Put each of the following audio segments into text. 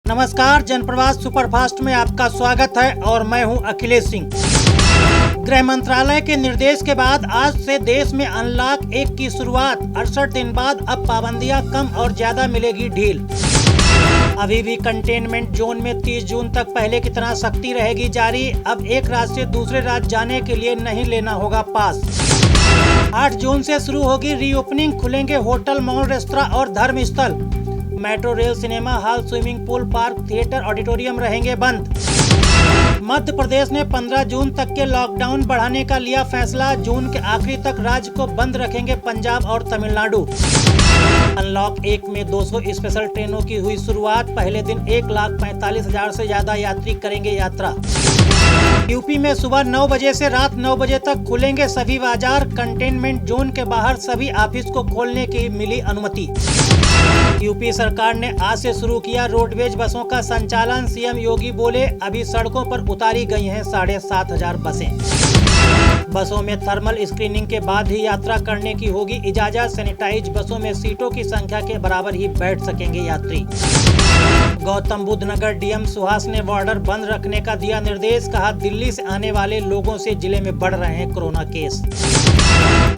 नमस्कार, जनप्रवास सुपरफास्ट में आपका स्वागत है और मैं हूं अखिलेश सिंह। गृह मंत्रालय के निर्देश के बाद आज से देश में अनलॉक 1 की शुरुआत। 68 दिन बाद अब पाबंदियां कम और ज्यादा मिलेगी ढील। अभी भी कंटेनमेंट जोन में 30 जून तक पहले की तरह सख्ती रहेगी जारी। अब एक राज्य से दूसरे राज्य जाने के लिए नहीं लेना होगा पास। 8 जून से शुरू होगी रीओपनिंग, खुलेंगे होटल, मॉल, रेस्तरां और धर्म स्थल। Metro rail, cinema hall, swimming pool, park, theatre, auditorium रहेंगे बंद। मध्य प्रदेश ने 15 जून तक के लॉकडाउन बढ़ाने का लिया फैसला। जून के आखिरी तक राज्य को बंद रखेंगे पंजाब और तमिलनाडु। अनलॉक 1 में 200 स्पेशल ट्रेनों की हुई शुरुआत। पहले दिन 1,45,000 से ज्यादा यात्री करेंगे यात्रा। यूपी में सुबह 9 बजे से रात 9 बजे तक खुलेंगे सभी बाजार। कंटेनमेंट जोन के बाहर सभी ऑफिस को खोलने की मिली अनुमति। यूपी सरकार ने आज से शुरू किया रोडवेज बसों का संचालन। सीएम योगी बोले, अभी सड़कों पर उतारी गई हैं 7,500 बसें। बसों में थर्मल स्क्रीनिंग के बाद ही यात्रा करने की होगी इजाजत। सैनिटाइज बसों में सीटों की संख्या के बराबर ही बैठ सकेंगे यात्री। गौतम बुद्ध नगर डीएम सुहास ने बॉर्डर बंद रखने का दिया निर्देश। कहा, दिल्ली से आने वाले लोगों से जिले में बढ़ रहे हैं कोरोना केस।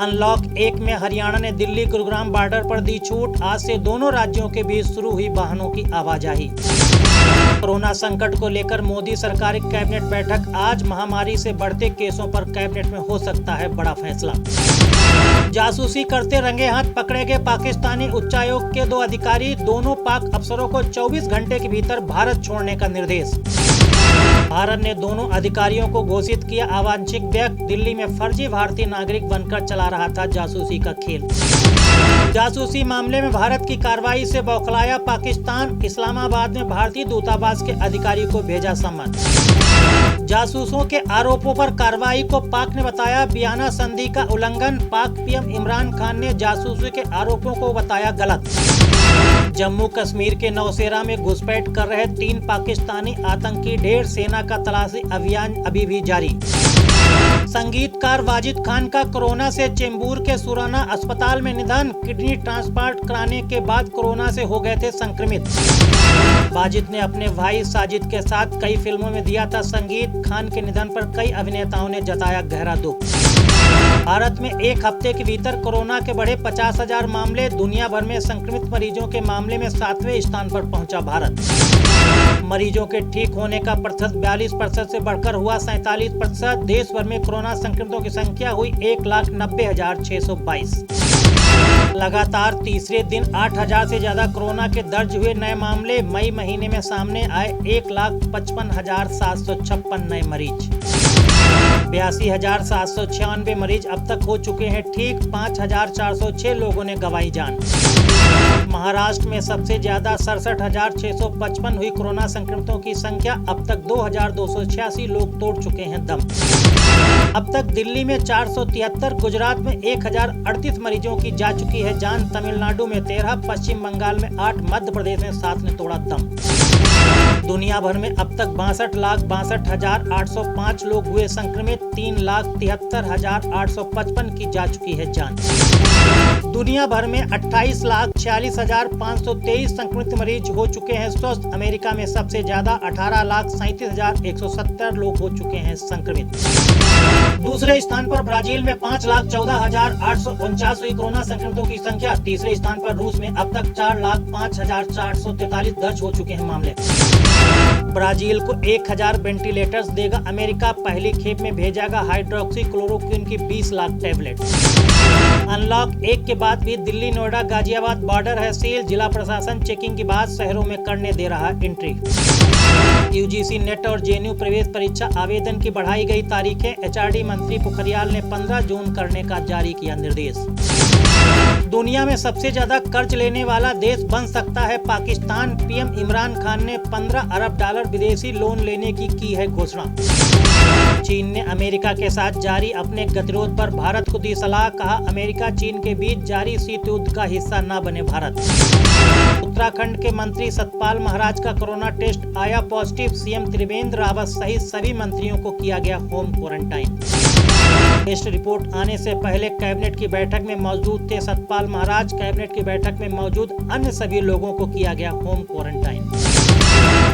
अनलॉक 1 में हरियाणा ने दिल्ली गुरुग्राम बॉर्डर पर दी छूट। आज से दोनों राज्यों के बीच शुरू हुई वाहनों की आवाजाही। कोरोना संकट को लेकर मोदी सरकार की कैबिनेट बैठक आज। महामारी से बढ़ते केसों पर कैबिनेट में हो सकता है बड़ा फैसला। जासूसी करते रंगे हाथ पकड़े गए पाकिस्तानी उच्चायोग के 2 अधिकारी। दोनों पाक अफसरों को 24 घंटे के भीतर भारत छोड़ने का निर्देश। भारत ने दोनों अधिकारियों को घोषित किया अवांछित व्यक्ति। दिल्ली में फर्जी भारतीय नागरिक बनकर चला रहा था जासूसी का खेल। जासूसी मामले में भारत की कार्रवाई से बौखलाया पाकिस्तान। इस्लामाबाद में भारतीय दूतावास के अधिकारी को भेजा सम्मन। जासूसों के आरोपों पर कार्रवाई को पाक ने बताया वियना संधि का उल्लंघन। पाक पीएम इमरान खान ने जासूसी के आरोपों को बताया गलत। जम्मू कश्मीर के नौशेरा में घुसपैठ कर रहे 3 पाकिस्तानी आतंकी ढेर। सेना का तलाशी अभियान अभी भी जारी। संगीतकार वाजिद खान का कोरोना से चेंबूर के सुराना अस्पताल में निधन। किडनी ट्रांसप्लांट कराने के बाद कोरोना से हो गए थे संक्रमित। वाजिद ने अपने भाई साजिद के साथ कई फिल्मों में दिया था संगीत। खान के निधन पर कई अभिनेताओं ने जताया गहरा दुख। भारत में एक हफ्ते के भीतर कोरोना के बढ़े 50,000 मामले। दुनिया भर में संक्रमित मरीजों के मामले में 7वें स्थान पर पहुंचा भारत। मरीजों के ठीक होने का प्रतिशत 42% से बढ़कर हुआ 47%। देश भर में कोरोना संक्रमितों की संख्या हुई 1,90,622। लगातार तीसरे दिन 8,000 से ज्यादा कोरोना के दर्ज हुए नए मामले। मई महीने में सामने आए 1,55,756 नए मरीज। 82,796 मरीज अब तक हो चुके हैं ठीक। 5,406 लोगों ने गंवाई जान। महाराष्ट्र में सबसे ज्यादा 67,655 हुई कोरोना संक्रमितों की संख्या। अब तक 2,286 लोग तोड़ चुके हैं दम। अब तक दिल्ली में 473, गुजरात में 1,038 मरीजों की जा चुकी है जान। तमिलनाडु में 13, पश्चिम बंगाल में 8, मध्य प्रदेश में 7 ने तोड़ा दम। दुनिया भर में अब तक 62,62,805 लोग हुए संक्रमित। 3,73,855 की जा चुकी है जान। दुनिया भर में 28,46,523 संक्रमित मरीज हो चुके हैं स्वस्थ। अमेरिका में सबसे ज्यादा 18,37,170 लोग हो चुके हैं संक्रमित। दूसरे स्थान पर ब्राजील में 5,14,849 हुई कोरोना संक्रमितों की संख्या। तीसरे स्थान पर रूस में अब तक 4,05,443 दर्ज हो चुके हैं मामले। ब्राजील को 1,000 वेंटिलेटर्स देगा अमेरिका। पहली खेप में भेजेगा हाइड्रोक्सी क्लोरोक्विन की 20 लाख टैबलेट। अनलॉक 1 के बाद भी दिल्ली, नोएडा, गाजियाबाद बॉर्डर है सील। जिला प्रशासन चेकिंग के बाद शहरों में करने दे रहा एंट्री। यूजीसी नेट और जेएनयू प्रवेश परीक्षा आवेदन की बढ़ाई गई तारीखें। एचआरडी मंत्री पोखरियाल ने 15 जून करने का जारी किया निर्देश। दुनिया में सबसे ज्यादा कर्ज लेने वाला देश बन सकता है पाकिस्तान। पीएम इमरान खान ने $15 अरब विदेशी लोन लेने की है घोषणा। चीन ने अमेरिका के साथ जारी अपने गतिरोध पर भारत को दी सलाह। कहा, अमेरिका चीन के बीच जारी शीत युद्ध का हिस्सा न बने भारत। उत्तराखंड के मंत्री सतपाल महाराज का कोरोना टेस्ट आया पॉजिटिव। सीएम त्रिवेंद्र रावत सहित सभी मंत्रियों को किया गया होम क्वारंटाइन। टेस्ट रिपोर्ट आने से पहले कैबिनेट की बैठक में मौजूद थे सतपाल महाराज। कैबिनेट की बैठक में मौजूद अन्य सभी लोगों को किया गया होम क्वारंटाइन।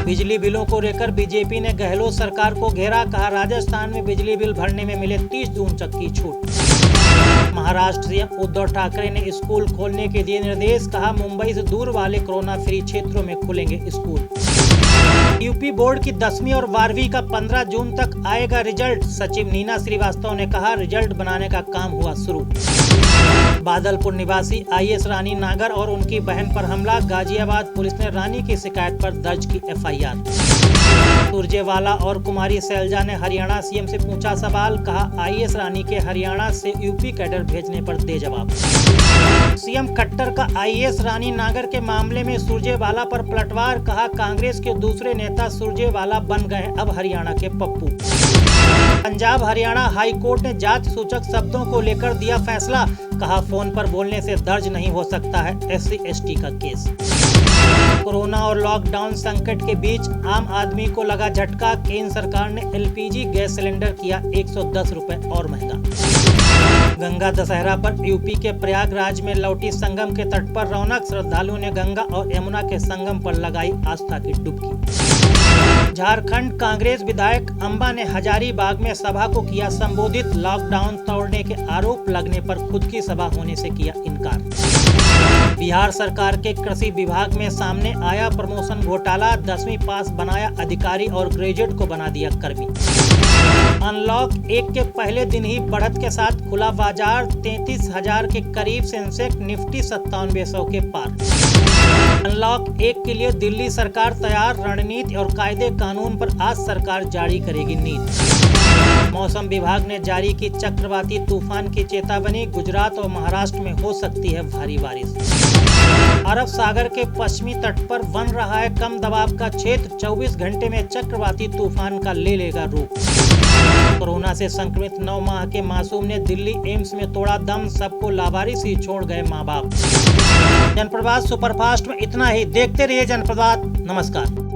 बिजली बिलों को लेकर बीजेपी ने गहलोत सरकार को घेरा, कहा राजस्थान में बिजली बिल भरने में मिले 30 जून तक की छूट। महाराष्ट्र सीएम उद्धव ठाकरे ने स्कूल खोलने के दिए निर्देश, कहा मुंबई से दूर वाले कोरोना फ्री क्षेत्रों में खुलेंगे स्कूल। यूपी बोर्ड की 10वीं और 12वीं का 15 जून तक आएगा रिजल्ट, सचिव नीना श्रीवास्तव ने कहा रिजल्ट बनाने का काम हुआ शुरू। बादलपुर निवासी आईएएस रानी नागर और उनकी बहन पर हमला, गाजियाबाद पुलिस ने रानी की शिकायत पर दर्ज की एफआईआर। सुरजेवाला और कुमारी सैलजा ने हरियाणा सीएम से पूछा सवाल, कहा आईएएस रानी के हरियाणा से यूपी कैडर भेजने पर दे जवाब। सीएम खट्टर का आईएएस रानी नागर के मामले में सुरजेवाला पर पलटवार, कहा कांग्रेस के दूसरे नेता सुरजेवाला बन गए अब हरियाणा के पप्पू। पंजाब हरियाणा हाई कोर्ट ने जाति सूचक शब्दों को लेकर दिया फैसला, कहा फोन पर बोलने से दर्ज नहीं हो सकता है SC/ST का केस। कोरोना और लॉकडाउन संकट के बीच आम आदमी को लगा झटका, केंद्र सरकार ने LPG गैस सिलेंडर किया 110 रुपए और महंगा। गंगा दशहरा पर यूपी के प्रयागराज में लौटी संगम के तट पर रौनक, श्रद्धालुओं ने गंगा और यमुना के संगम पर लगाई आस्था की डुबकी। झारखंड कांग्रेस विधायक अंबा ने हजारीबाग में सभा को किया संबोधित, लॉकडाउन तोड़ने के आरोप लगने पर खुद की सभा होने से किया इनकार। बिहार सरकार के कृषि विभाग में सामने आया प्रमोशन घोटाला, 10वीं पास बनाया अधिकारी और ग्रेजुएट को बना दिया कर्मी। अनलॉक 1 के पहले दिन ही बढ़त के साथ खुला बाजार, 33,000 के करीब सेंसेक्स, निफ्टी 9700 के पार। अनलॉक 1 के लिए दिल्ली सरकार तैयार, रणनीति और कायदे कानून पर आज सरकार जारी करेगी नीति। मौसम विभाग ने जारी की चक्रवाती तूफान की चेतावनी, गुजरात और महाराष्ट्र में हो सकती है भारी बारिश। अरब सागर के पश्चिमी तट पर बन रहा है कम दबाव का क्षेत्र, 24 घंटे में चक्रवाती तूफान का ले लेगा रूप। कोरोना से संक्रमित 9 माह के मासूम ने दिल्ली एम्स में तोड़ा दम, सबको लावारिस ही छोड़ गए माँ बाप। जनप्रवाद सुपरफास्ट में इतना ही, देखते रहिए जनप्रवाद। नमस्कार।